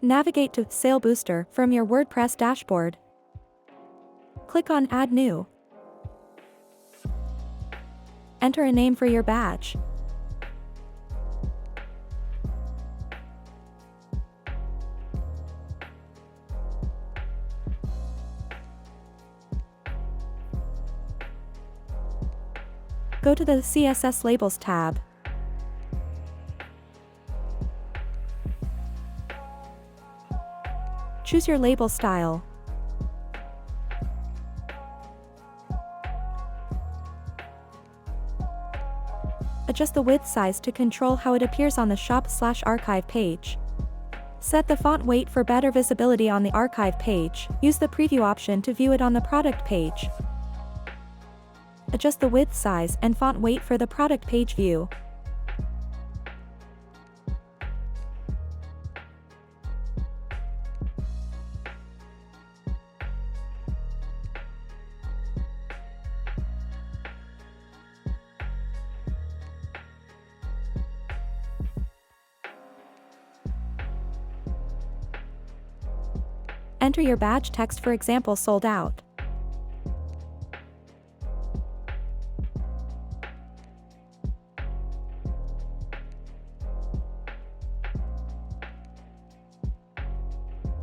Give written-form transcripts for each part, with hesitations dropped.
Navigate to Sale Booster from your WordPress dashboard. Click on Add New. Enter a name for your badge. Go to the CSS Labels tab. Choose your label style. Adjust the width size to control how it appears on the shop/archive page. Set the font weight for better visibility on the archive page. Use the preview option to view it on the product page. Adjust the width size and font weight for the product page view. Enter your badge text, for example, sold out.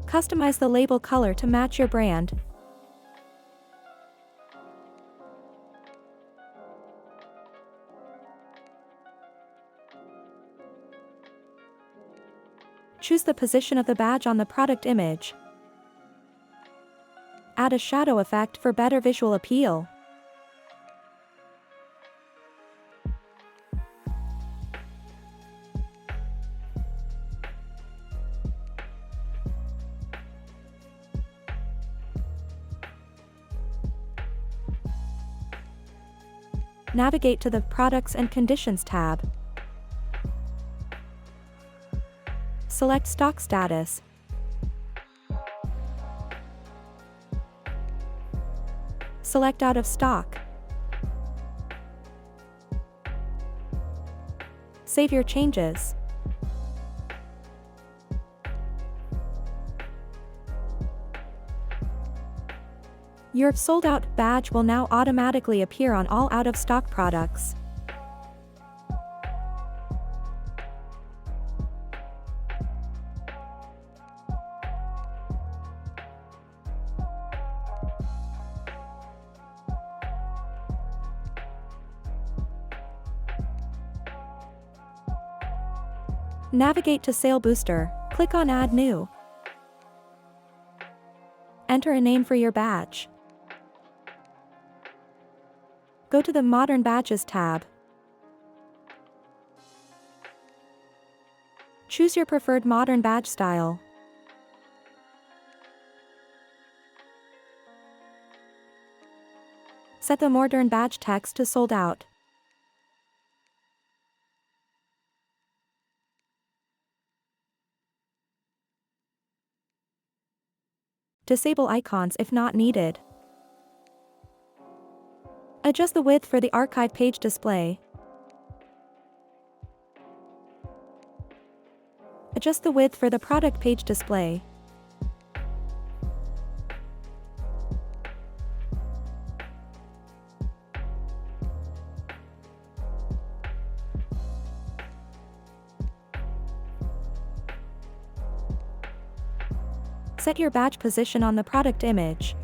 Customize the label color to match your brand. Choose the position of the badge on the product image. Add a shadow effect for better visual appeal. Navigate to the Products and Conditions tab. Select Stock Status. Select Out of Stock. Save your changes. Your sold out badge will now automatically appear on all out-of-stock products. Navigate to Sale Booster, click on Add New. Enter a name for your badge. Go to the Modern Badges tab. Choose your preferred modern badge style. Set the modern badge text to sold out. Disable icons if not needed. Adjust the width for the archive page display. Adjust the width for the product page display. Set your badge position on the product image.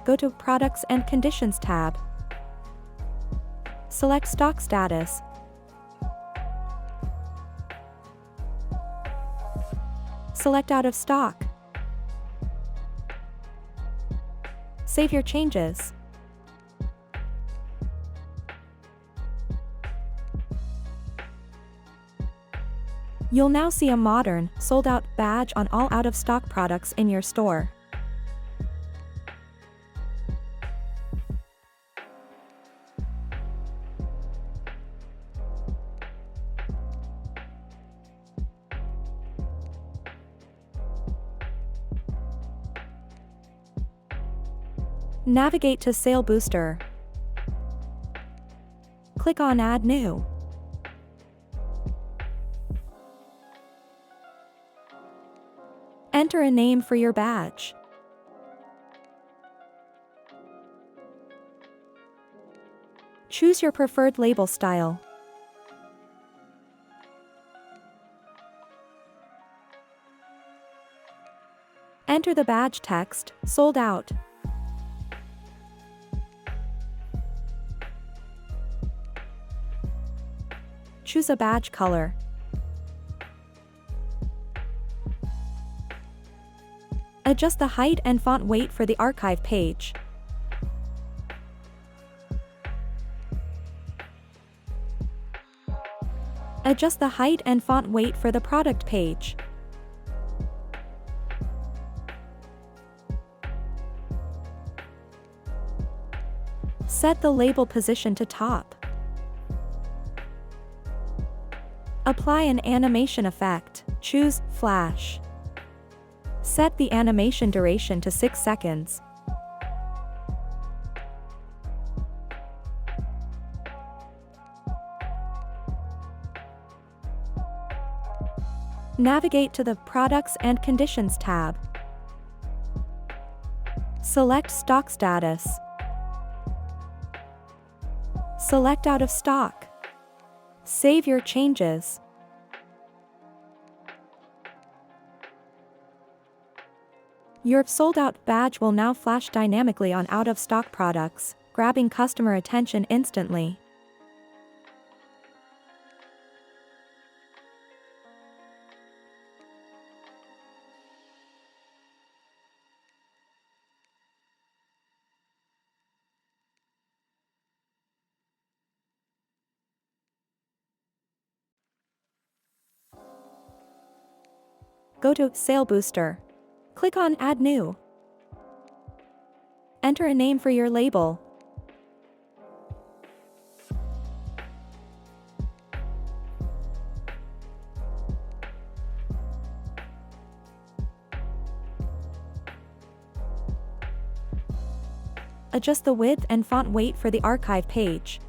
Go to Products and Conditions tab. Select Stock Status. Select Out of Stock. Save your changes. You'll now see a modern, sold-out badge on all out-of-stock products in your store. Navigate to Sale Booster. Click on Add New. Enter a name for your badge. Choose your preferred label style. Enter the badge text, "Sold out." Choose a badge color. Adjust the height and font weight for the archive page. Adjust the height and font weight for the product page. Set the label position to top. Apply an animation effect. Choose Flash. Set the animation duration to 6 seconds. Navigate to the Products and Conditions tab. Select Stock Status. Select Out of Stock. Save your changes. Your sold out badge will now flash dynamically on out-of-stock products, grabbing customer attention instantly. Go to Sale Booster. Click on Add New. Enter a name for your label. Adjust the width and font weight for the archive page.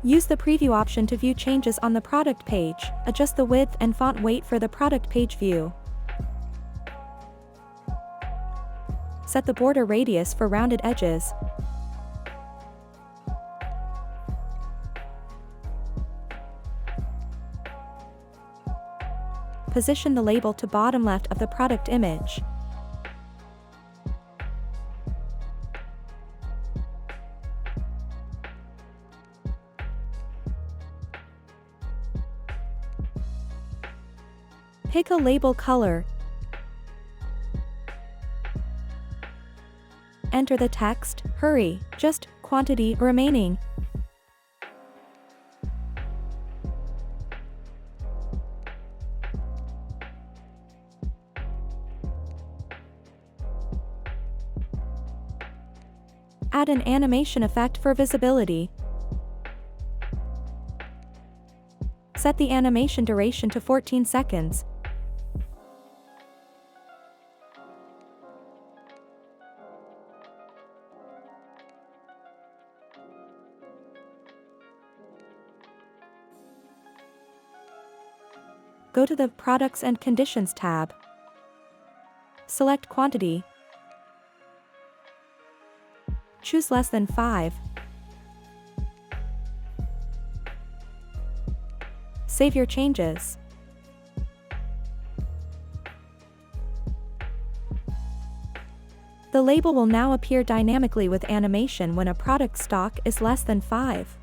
Use the preview option to view changes on the product page. Adjust the width and font weight for the product page view. Set the border radius for rounded edges. Position the label to bottom left of the product image. Pick a label color. Enter the text, "Hurry, just quantity remaining." Add an animation effect for visibility. Set the animation duration to 14 seconds. Go to the Products and Conditions tab. Select Quantity. Choose less than 5. Save your changes. The label will now appear dynamically with animation when a product stock is less than 5.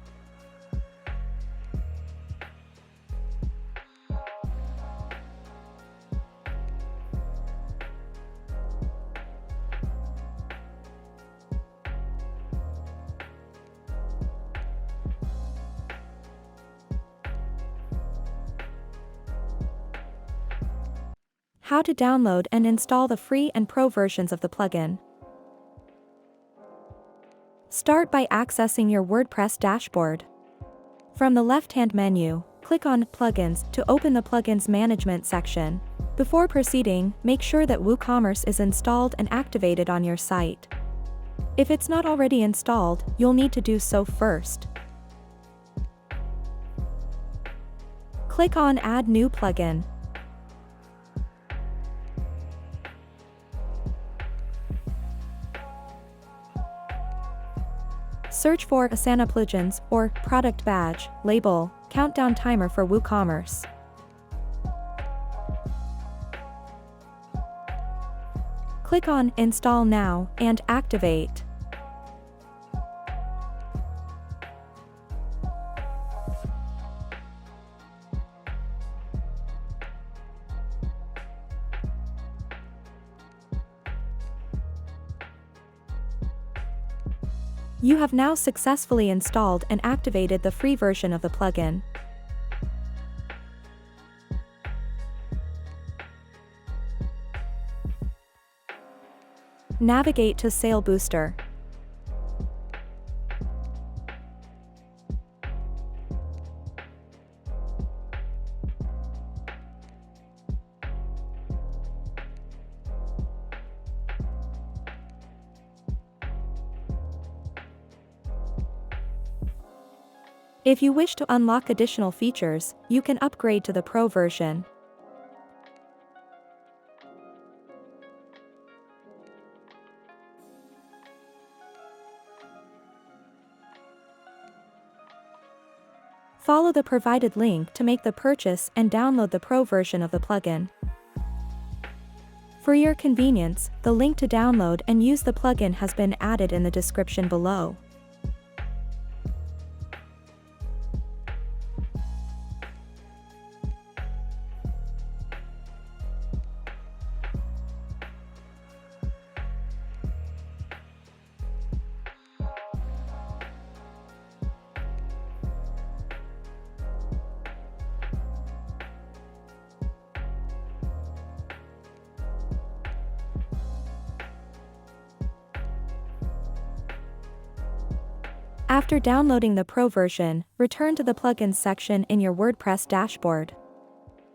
How to download and install the free and pro versions of the plugin. Start by accessing your WordPress dashboard. From the left-hand menu, Click on Plugins to open the Plugins Management section. Before proceeding, make sure that WooCommerce is installed and activated on your site. If it's not already installed, you'll need to do so first. Click on Add New Plugin. Search for Asana plugins or product badge, label, countdown timer for WooCommerce. Click on Install Now and Activate. You have now successfully installed and activated the free version of the plugin. Navigate to Sale Booster. If you wish to unlock additional features, you can upgrade to the Pro version. Follow the provided link to make the purchase and download the Pro version of the plugin. For your convenience, the link to download and use the plugin has been added in the description below. After downloading the Pro version, return to the Plugins section in your WordPress dashboard.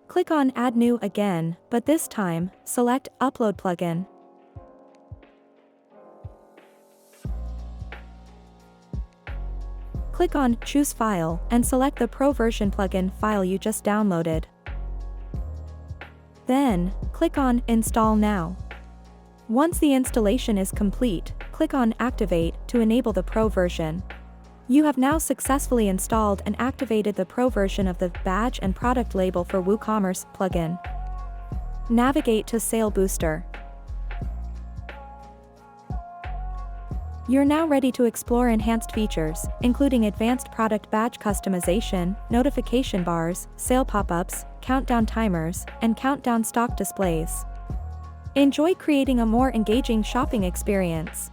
Click on Add New again, but this time, select Upload Plugin. Click on Choose File and select the Pro version plugin file you just downloaded. Then, click on Install Now. Once the installation is complete, click on Activate to enable the Pro version. You have now successfully installed and activated the Pro version of the Badge and Product Label for WooCommerce plugin. Navigate to Sale Booster. You're now ready to explore enhanced features, including advanced product badge customization, notification bars, sale pop-ups, countdown timers, and countdown stock displays. Enjoy creating a more engaging shopping experience.